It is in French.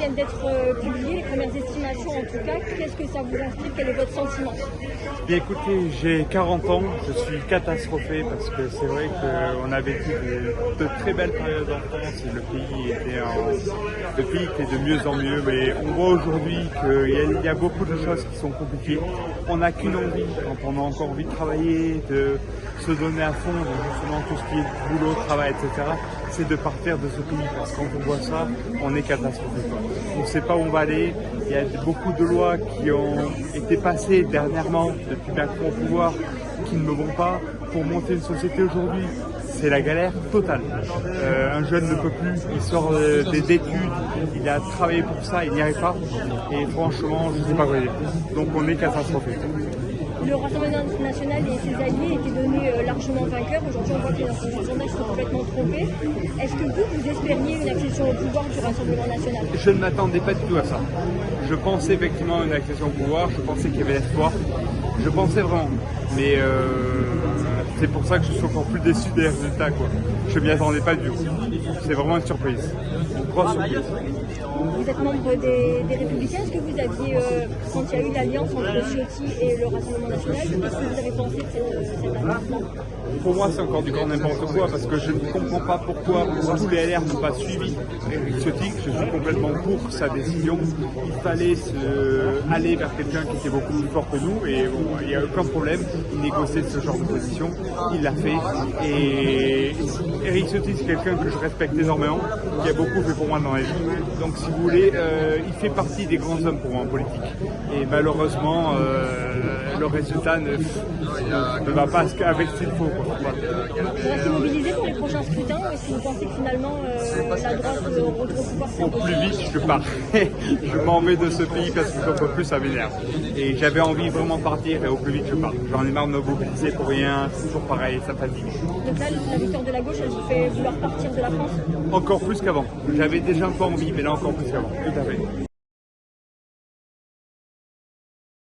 viennent d'être publiées, les premières estimations en tout cas. Qu'est-ce que ça vous inspire? Quel est votre sentiment? Bien écoutez, j'ai 40 ans, je suis catastrophé parce que c'est vrai qu'on a vécu de très belles périodes en France et le pays était de mieux en mieux, mais on voit aujourd'hui qu'il y a beaucoup de choses qui sont compliquées. On n'a qu'une envie, quand on a encore envie de travailler, de se donner à fond dans justement tout ce qui est boulot, travail, etc., c'est de partir de ce pays, parce que quand on voit ça, on est catastrophé. On ne sait pas où on va aller. Il y a beaucoup de lois qui ont été passées dernièrement, depuis Macron au pouvoir, qui ne me vont pas. Pour monter une société aujourd'hui, c'est la galère totale. Un jeune ne peut plus, il sort des études, il a travaillé pour ça, il n'y arrive pas. Et franchement, je ne sais pas quoi dire. Donc on est catastrophé. Le Rassemblement national et ses alliés étaient donnés largement vainqueurs. Aujourd'hui, on voit que les instituts de sondage sont complètement trompés. Est-ce que vous espériez une accession au pouvoir du Rassemblement national? Je ne m'attendais pas du tout à ça. Je pensais effectivement à une accession au pouvoir, je pensais qu'il y avait l'espoir. Je pensais vraiment. Mais c'est pour ça que je suis encore plus déçu des résultats, quoi. Je ne m'y attendais pas du tout. C'est vraiment une surprise. Une grosse surprise. Vous êtes membre des Républicains. Est-ce que vous aviez, quand il y a eu l'alliance entre Ciotti et le Rassemblement national, qu'est-ce que vous avez pensé de cette alliance? Pour moi, c'est encore du grand n'importe quoi, parce que je ne comprends pas pourquoi tous les LR n'ont pas suivi Éric Ciotti. Je suis complètement pour sa décision. Il fallait aller vers quelqu'un qui était beaucoup plus fort que nous, et bon, il n'y a aucun problème. Il négociait ce genre de position. Il l'a fait. Et Éric Ciotti, c'est quelqu'un que je respecte énormément, qui a beaucoup fait pour moi dans la vie. Donc, si vous voulez, il fait partie des grands hommes pour moi en politique. Et malheureusement, le résultat ne va pas avec ce qu'il faut. Vous restez mobilisé pour les prochains scrutins, ou est-ce que vous pensez que finalement la droite retrouve le pouvoir? Au plus vite, je pars. Je m'en vais de ce pays parce que je ne peux plus, ça m'énerve. Et j'avais envie vraiment de partir, et au plus vite, je pars. J'en ai marre de me mobiliser pour rien, c'est toujours pareil, ça fatigue. Donc là, la victoire de la gauche, elle vous fait vouloir partir de la France? Encore plus qu'avant. J'avais déjà un peu envie, mais là encore plus qu'avant. Tout à fait.